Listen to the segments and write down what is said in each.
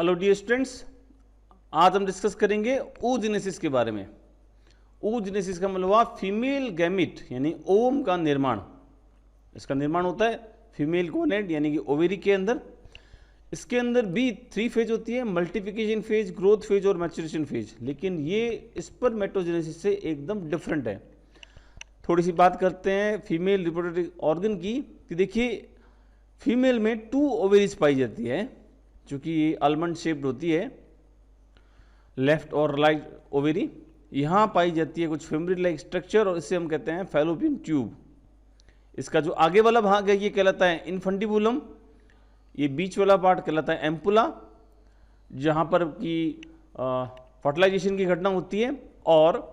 Hello dear students, आज हम discuss करेंगे oogenesis के बारे में। oogenesis का मतलब हुआ फीमेल गैमिट यानी ओवम का निर्माण। इसका निर्माण होता है फीमेल गोनेड यानी कि ओवेरी के अंदर। इसके अंदर भी 3 फेज होती है, मल्टीप्लिकेशन फेज, ग्रोथ फेज और मैच्योरेशन फेज। लेकिन ये स्पर्मेटोजेनेसिस से एकदम डिफरेंट है। थोड़ी सी बात करते हैं फीमेल रिप्रोडक्टिव ऑर्गन की कि देखिए फीमेल में 2 ओवेरीज पाई जाती है, चूँकि ये आलमंड शेप्ड होती है, लेफ्ट और राइट ओवेरी। यहाँ पाई जाती है कुछ फेमरिल लाइक स्ट्रक्चर और इसे हम कहते हैं फैलोपियन ट्यूब। इसका जो आगे वाला भाग है ये कहलाता है इनफंडिबुलम, ये बीच वाला पार्ट कहलाता है एम्पुला, जहाँ पर कि फर्टिलाइजेशन की घटना होती है। और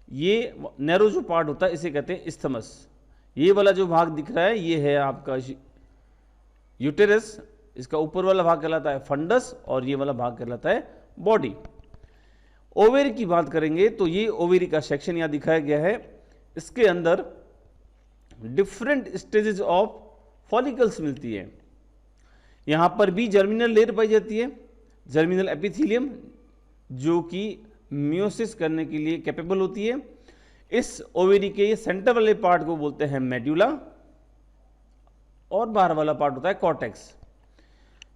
ये नैरो जो पार्ट होता है इसे कहते हैं इस्थमस। ये वाला जो भाग दिख रहा है ये है आपका यूटेरस, इसका ऊपर वाला भाग कहलाता है फंडस और ये वाला भाग कहलाता है बॉडी। ओवेरी की बात करेंगे तो ये ओवेरी का सेक्शन यहाँ दिखाया गया है। इसके अंदर डिफरेंट स्टेजेस ऑफ फॉलिकल्स मिलती है। यहाँ पर भी जर्मिनल लेयर पाई जाती है, जर्मिनल एपिथेलियम, जो कि मियोसिस करने के लिए कैपेबल होती है। इस ओवेरी के सेंटर वाले पार्ट को बोलते हैं मेड्यूला और बाहर वाला पार्ट होता है कॉर्टेक्स।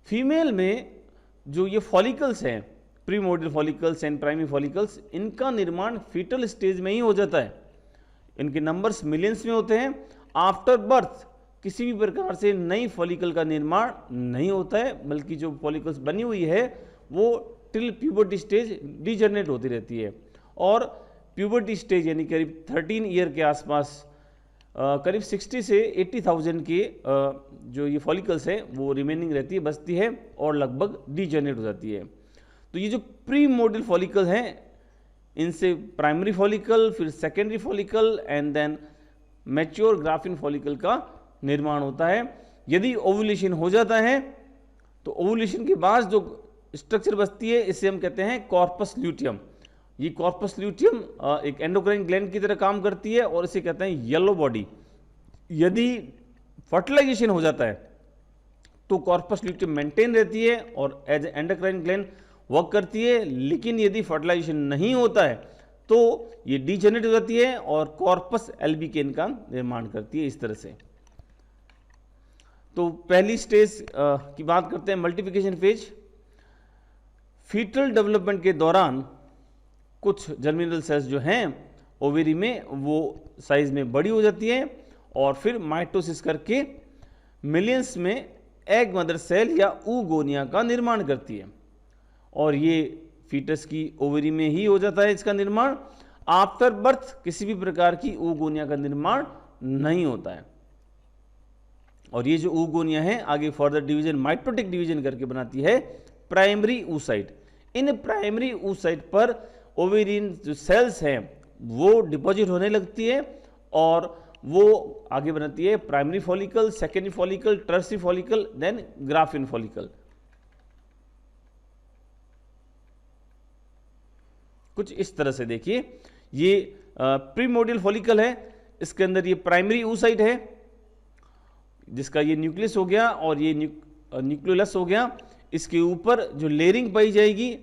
फीमेल में जो ये फॉलिकल्स हैं, primordial follicles and primary follicles, इनका निर्माण फीटल स्टेज में ही हो जाता है। इनके नंबर्स मिलियंस में होते हैं। आफ्टर बर्थ किसी भी प्रकार से नई फॉलिकल का निर्माण नहीं होता है, बल्कि जो फॉलिकल्स बनी हुई है वो टिल प्यूबर्टी स्टेज डिजनरेट होती रहती है। और प्यूबर्टी स्टेज यानी करीब 13 ईयर के आसपास करीब 60 से 80,000 के जो ये फॉलिकल्स हैं वो रिमेनिंग रहती है, बचती है और लगभग डिजनरेट हो जाती है। तो ये जो प्री मोडियल फॉलिकल हैं, इनसे प्राइमरी फॉलिकल, फिर secondary follicle and then mature graafian follicle का निर्माण होता है। यदि ओव्यूलेशन हो जाता है तो ओव्यूलेशन के बाद जो स्ट्रक्चर बचती है इसे हम कहते हैं कॉर्पस ल्यूटियम। ये कॉर्पस ल्यूटियम एक एंडोक्राइन ग्लैंड की तरह काम करती है और इसे कहते हैं येलो बॉडी। यदि फर्टिलाइजेशन हो जाता है तो कॉर्पस ल्यूटियम मेंटेन रहती है और एज एंडोक्राइन ग्लैंड वर्क करती है। लेकिन यदि फर्टिलाइजेशन नहीं होता है तो ये डिजेनरेट हो जाती है और कॉर्पस एल्बिकेन का निर्माण करती है। इस तरह से तो पहली स्टेज की बात करते हैं मल्टीप्लिकेशन फेज। फीटल डेवलपमेंट के दौरान कुछ जर्मिनल सेल्स जो हैं ओवेरी में वो साइज में बड़ी हो जाती है और फिर माइटोसिस करके मिलियंस में एग मदर सेल या oogonia का निर्माण करती है। और ये फीटस की ओवेरी में ही हो जाता है इसका निर्माण। आफ्टर बर्थ किसी भी प्रकार की oogonia का निर्माण नहीं होता है। और ये जो oogonia है आगे फर्दर डिवीजन माइटोटिक डिवीजन करके बनाती है primary oocyte। In primary oocyte पर ओवेरियन जो सेल्स हैं वो डिपॉजिट होने लगती है और वो आगे बनाती है primary follicle, secondary follicle, tertiary follicle, then graafian follicle. कुछ इस तरह से देखिए, ये प्रीमोडियल फॉलिकल है, इसके अंदर ये प्राइमरी oocyte है जिसका ये न्यूक्लियस हो गया और ये न्यूक्लियोलस हो गया। इसके ऊपर जो लेयरिंग पाई जाएगी,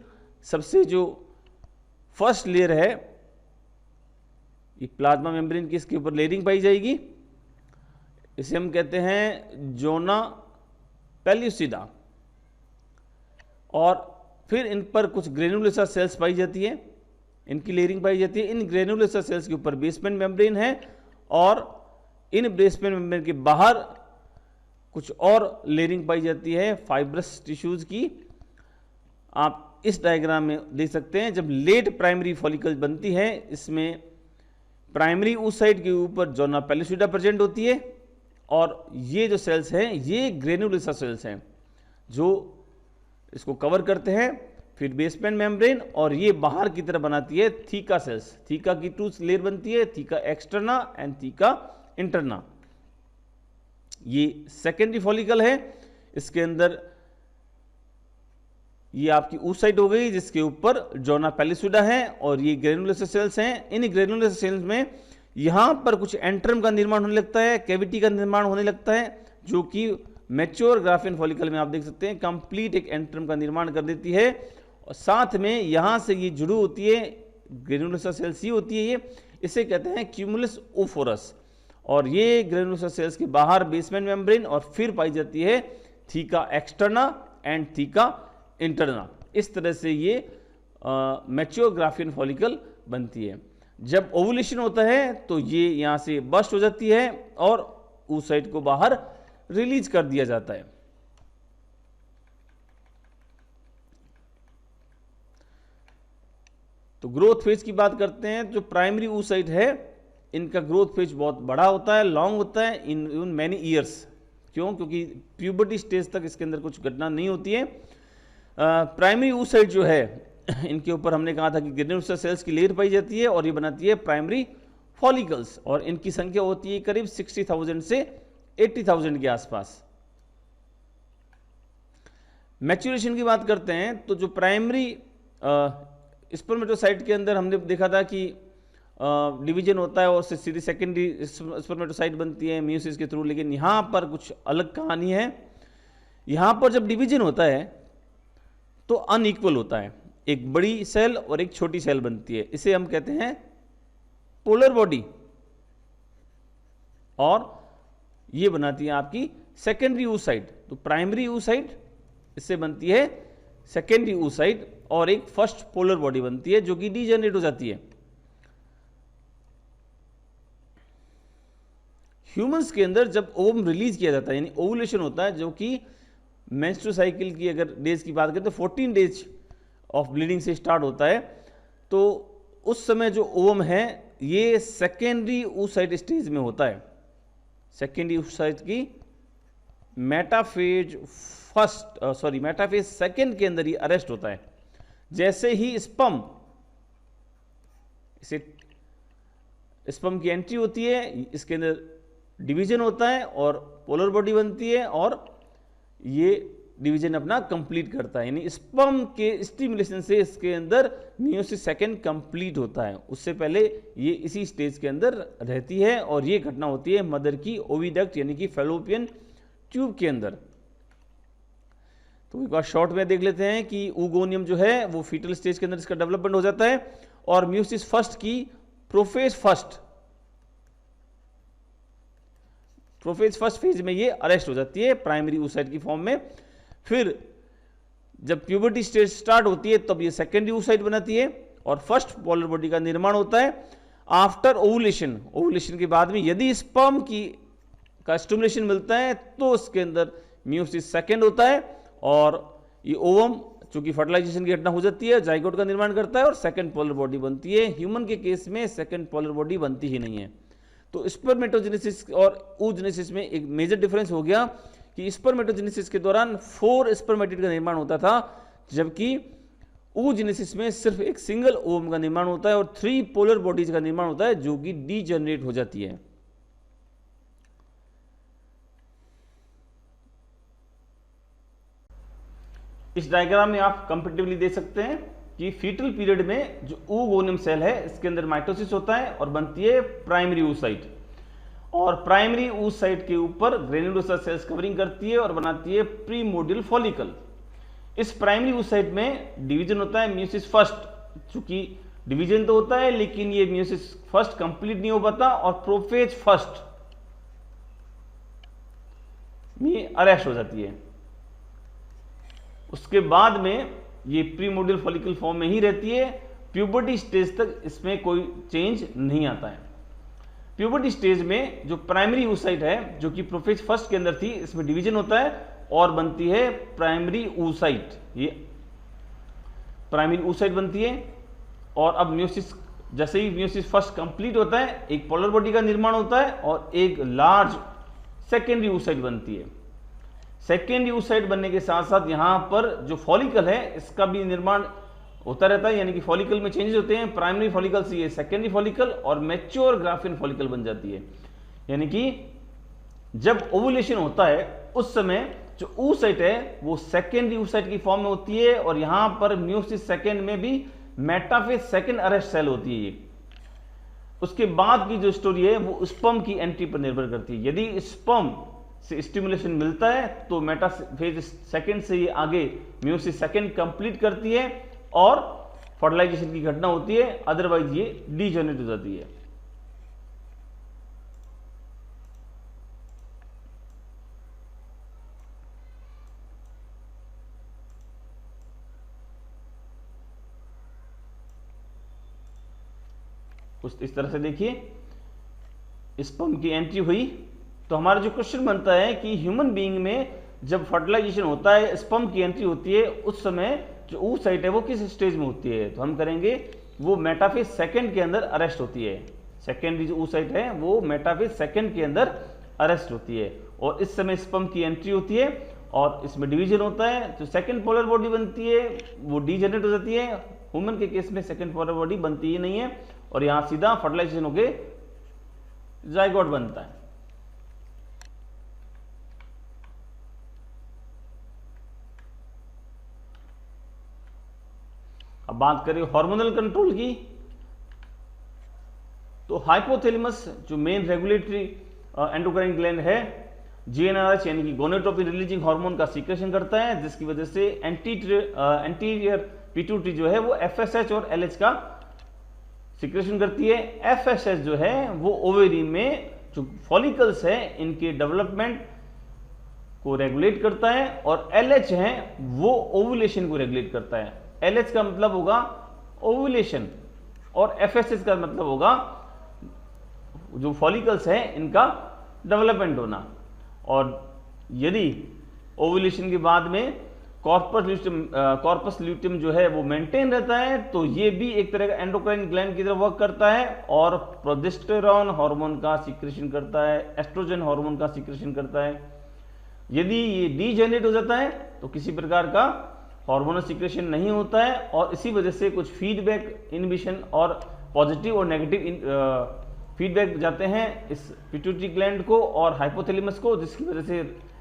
सबसे जो फर्स्ट लेयर है ये प्लाज्मा मेम्ब्रेन की, इसके ऊपर लेयरिंग पाई जाएगी। इसे हम कहते हैं जोना पेल्यूसिडा। और फिर इन पर कुछ ग्रेनुलोसा सेल्स पाई जाती है, इनकी लेयरिंग पाई जाती है। इन ग्रेनुलोसा सेल्स के ऊपर बेसमेंट मेम्ब्रेन है और इन बेसमेंट मेम्ब्रेन के बाहर कुछ और लेयरिंग पाई जाती है फाइब्रस टिश्यूज की। आप इस डायग्राम में देख सकते हैं, जब लेट प्राइमरी फॉलिकल बनती है इसमें प्राइमरी oocyte के ऊपर जोना पेल्यूसिडा प्रेजेंट होती है और ये जो सेल्स हैं ये ग्रेनुलोसा सेल्स हैं जो इसको कवर करते हैं। फिर बेसमेंट मेम्ब्रेन और ये बाहर की तरफ बनाती है थीका सेल्स। थीका की 2 लेयर बनती है, theca externa and theca interna. ये सेकेंडरी फॉलिकल है, इसके अंदर ये आपकी oocyte हो गई जिसके ऊपर जोना पेल्यूसिडा है और ये ग्रेनुलोसा सेल्स हैं। इन ग्रेनुलोसा सेल्स में यहाँ पर कुछ एंट्रम का निर्माण होने लगता है, कैविटी का निर्माण होने लगता है, जो कि मैच्योर ग्राफियन फॉलिकल में आप देख सकते हैं कंप्लीट एक एंट्रम का निर्माण कर देती है, और साथ में यहाँ से ये जुड़ी होती है, ग्रेनुलोसा सेल्स ही होती है ये, इसे कहते हैं क्यूमुलस ओफोरस। और ये ग्रेनुलोसा सेल्स के बाहर बेसमेंट मेम्ब्रेन और फिर पाई जाती है theca externa and theca interna. इस तरह से ये मैच्योर ग्राफियन फॉलिकल बनती है। जब ओवुलेशन होता है तो ये यहाँ से बस्ट हो जाती है और oocyte को बाहर रिलीज कर दिया जाता है। तो ग्रोथ फेज की बात करते हैं। जो प्राइमरी oocyte है इनका ग्रोथ फेज बहुत बड़ा होता है, लॉन्ग होता है, इन मैनी ईयर्स। क्यों? क्योंकि प्यूबर्टी स्टेज तक इसके अंदर कुछ घटना नहीं होती है। प्राइमरी oocyte जो है इनके ऊपर हमने कहा था कि ग्रेनुलोसा सेल्स की लेयर पाई जाती है और ये बनाती है प्राइमरी फॉलिकल्स, और इनकी संख्या होती है करीब 60,000 से 80,000 के आसपास। मैच्योरेशन की बात करते हैं तो जो प्राइमरी स्पर्मेटोसाइट के अंदर हमने देखा था कि डिवीजन होता है और उससे सीधी सेकेंडरी स्पर्मेटोसाइट बनती है मियोसिस के थ्रू, लेकिन यहाँ पर कुछ अलग कहानी है। यहाँ पर जब डिवीजन होता है तो अनइक्वल होता है, एक बड़ी सेल और एक छोटी सेल बनती है, इसे हम कहते हैं पोलर बॉडी, और ये बनाती है आपकी सेकेंडरी oocyte। तो प्राइमरी oocyte इससे बनती है सेकेंडरी oocyte और एक फर्स्ट पोलर बॉडी बनती है जो कि डीजेनरेट हो जाती है। ह्यूमंस के अंदर जब ओवम रिलीज किया जाता है यानी ओवुलेशन होता है, जो कि मेंस्ट्रुअल साइकिल की अगर डेज की बात करें तो 14 डेज ऑफ ब्लीडिंग से स्टार्ट होता है, तो उस समय जो ओवम है ये सेकेंडरी oocyte स्टेज में होता है। सेकेंडरी oocyte की मेटाफेज मेटाफेज सेकेंड के अंदर ही अरेस्ट होता है। जैसे ही स्पर्म की एंट्री होती है, इसके अंदर डिवीजन होता है और पोलर बॉडी बनती है, और ये डिवीजन अपना कंप्लीट करता है, यानी स्पर्म के स्टिमुलेशन से इसके अंदर मियोसिस सेकेंड कंप्लीट होता है। उससे पहले ये इसी स्टेज के अंदर रहती है, और ये घटना होती है मदर की ओविडक्ट यानी कि फैलोपियन ट्यूब के अंदर। तो एक बार शॉर्ट में देख लेते हैं कि oogoonium जो है वो फीटल स्टेज के अंदर इसका डेवलपमेंट हो जाता है, और मियोसिस फर्स्ट की प्रोफेज फर्स्ट फेज में ये अरेस्ट हो जाती है प्राइमरी oocyte की फॉर्म में। फिर जब प्यूबर्टी स्टेज स्टार्ट होती है तब ये सेकेंडरी oocyte बनाती है और फर्स्ट पोलर बॉडी का निर्माण होता है। आफ्टर ओवुलेशन के बाद में यदि स्पर्म का स्टिमुलेशन मिलता है तो उसके अंदर मियोसिस सेकेंड होता है, और ये ओवम चूंकि फर्टिलाइजेशन की घटना हो जाती है जाइगोट का निर्माण करता है और सेकेंड पोलर बॉडी बनती है। ह्यूमन के केस में सेकेंड पोलर बॉडी बनती ही नहीं है। तो स्पर्मेटोजेनेसिस और oogenesis में एक मेजर डिफरेंस हो गया कि स्पर्मेटोजेनेसिस के दौरान 4 स्पर्मेटिड का निर्माण होता था, जबकि oogenesis में सिर्फ एक सिंगल ओवम का निर्माण होता है और 3 पोलर बॉडीज का निर्माण होता है जो कि डीजनरेट हो जाती है। इस डायग्राम में आप कंपैरेटिवली देख सकते हैं कि फीटल पीरियड में जो oogoonium सेल है इसके अंदर माइटोसिस होता है और बनती है प्राइमरी oocyte, और प्राइमरी oocyte के ऊपर ग्रेनुलोसा सेल्स कवरिंग करती है और बनाती है प्रीमोडियल फॉलिकल। इस प्राइमरी oocyte में डिवीजन होता है मियोसिस फर्स्ट, चूंकि डिवीजन तो होता है लेकिन ये मियोसिस फर्स्ट कंप्लीट नहीं हो पाता और प्रोफेज फर्स्ट में अरेस्ट हो जाती है। उसके बाद में ये प्रीमोडियल फॉलिकल फॉर्म में ही रहती है। प्यूबर्टी स्टेज तक इसमें कोई चेंज नहीं आता है। प्यूबर्टी स्टेज में जो प्राइमरी oocyte है जो कि प्रोफेज फर्स्ट के अंदर थी, इसमें डिवीजन होता है और बनती है प्राइमरी oocyte। ये प्राइमरी oocyte बनती है, और अब मियोसिस जैसे ही मियोसिस फर्स्ट कंप्लीट होता है एक पोलर बॉडी का निर्माण होता है और एक लार्ज सेकेंडरी oocyte बनती है। सेकेंडरी oocyte बनने के साथ साथ यहाँ पर जो फॉलिकल है इसका भी निर्माण होता रहता है, यानी कि फॉलिकल में चेंजेस होते हैं। प्राइमरी फॉलिकल से ये सेकेंडरी फॉलिकल और मैच्योर ग्राफियन फॉलिकल बन जाती है। यानी कि जब ओवुलेशन होता है उस समय जो oocyte है वो सेकेंडरी oocyte की फॉर्म में होती है, और यहाँ पर मियोसिस सेकेंड में भी मेटाफेज सेकेंड अरेस्ट सेल होती है। ये उसके बाद की जो स्टोरी है वो स्पर्म की एंट्री पर निर्भर करती है। यदि स्पर्म से स्टिमुलेशन मिलता है तो मेटाफेज सेकंड से ये आगे मेयोसिस सेकंड कंप्लीट करती है और फर्टिलाइजेशन की घटना होती है, अदरवाइज ये डीजेनरेट हो जाती है। कुछ इस तरह से देखिए, स्पर्म की एंट्री हुई तो हमारा जो क्वेश्चन बनता है कि ह्यूमन बीइंग में जब फर्टिलाइजेशन होता है, स्पर्म की एंट्री होती है, उस समय जो ऊ साइट है वो किस स्टेज में होती है? तो हम करेंगे वो मेटाफेज सेकंड के अंदर अरेस्ट होती है। सेकेंडरी जो ऊ साइट है वो मेटाफेज सेकंड के अंदर अरेस्ट होती है और इस समय स्पर्म की एंट्री होती है और इसमें डिवीजन होता है, तो सेकंड पोलर बॉडी बनती है, वो डीजेनरेट हो जाती है। ह्यूमन के केस में सेकंड पोलर बॉडी बनती ही नहीं है और यहां सीधा फर्टिलाइजेशन होके जाइगोट बनता है। अब बात करें हार्मोनल कंट्रोल की, तो हाइपोथैलेमस जो मेन रेगुलेटरी एंडोक्राइन ग्लैंड है, जीएनआरएच यानी कि गोनेटोपिन रिलीजिंग हार्मोन का सीक्रेशन करता है, जिसकी वजह से एंटीरियर पिट्यूटरी जो है वो एफएसएच और एलएच का सीक्रेशन करती है। एफएसएच जो है वो ओवेरी में जो फॉलिकल्स है इनके डेवलपमेंट को रेगुलेट करता है और एलएच है वो ओवुलेशन को रेगुलेट करता है। एलएच का मतलब होगा ओवुलेशन और एफएसएच का मतलब होगा जो फॉलिकल्स है इनका डेवलपमेंट होना। और यदि ओवुलेशन के बाद में कॉर्पस ल्यूटियम जो है वो मेंटेन रहता है तो ये भी एक तरह का एंडोक्राइन ग्लैंड की तरह वर्क करता है और प्रोजेस्टेरॉन हार्मोन का सीक्रेशन करता है, एस्ट्रोजन हार्मोन का सीक्रेशन करता है। यदि ये डीजेनरेट हो जाता है तो किसी प्रकार का हार्मोनल सीक्रेशन नहीं होता है और इसी वजह से कुछ फीडबैक इनहिबिशन और पॉजिटिव और नेगेटिव फीडबैक जाते हैं इस पिट्यूटरी ग्लैंड को और हाइपोथैलेमस को, जिसकी वजह से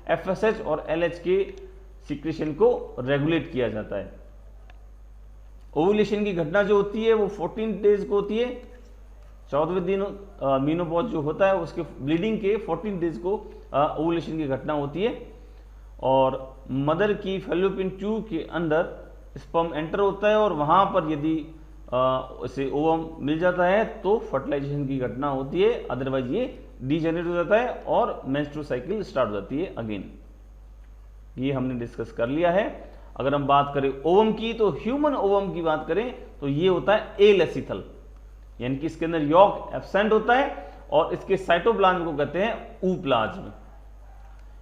एफएसएच और एलएच के सीक्रेशन को रेगुलेट किया जाता है। ओवुलेशन की घटना जो होती है वो 14 डेज को होती है। 14वें दिन मीनोपॉज जो होता है उसके ब्लीडिंग के 14 डेज को ओवुलेशन की घटना होती है और मदर की फैलोपियन ट्यूब के अंदर स्पर्म एंटर होता है और वहां पर यदि इसे ओवम मिल जाता है तो फर्टिलाइजेशन की घटना होती है, अदरवाइज ये डीजेनरेट हो जाता है और मेंस्ट्रुअल साइकिल स्टार्ट हो जाती है अगेन। ये हमने डिस्कस कर लिया है। अगर हम बात करें ओवम की, तो ह्यूमन ओवम की बात करें तो ये होता है एलेसिथल, यानी कि इसके अंदर यॉक एब्सेंट होता है और इसके साइटोप्लाज्म को कहते हैं ऊप्लाज्म।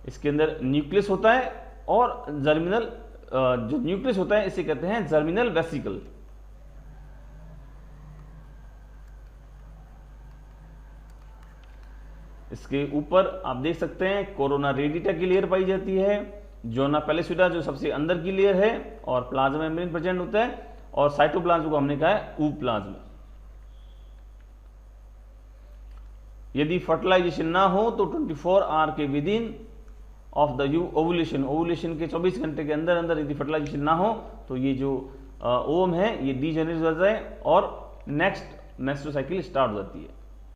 इसके अंदर न्यूक्लियस होता है और जर्मिनल जो न्यूक्लियस होता है इसे कहते हैं जर्मिनल वेसिकल। इसके ऊपर आप देख सकते हैं कोरोना रेडिटा की लेयर पाई जाती है, जोना पेलिसिडा जो सबसे अंदर की लेयर है और प्लाज्मा मेम्ब्रेन प्रेजेंट होता है और साइटोप्लाज्म को हमने कहा है ऊप्लाज्म। यदि फर्टिलाइजेशन ना हो तो 24 आवर के with in of the ovulation के 24 घंटे के अंदर अंदर यदि फर्टिलाइजेशन ना हो तो ये जो ओवम है ये डीजेनरेट हो जाता है और नेक्स्ट मेंस्ट्रुअल साइकिल स्टार्ट हो जाती है।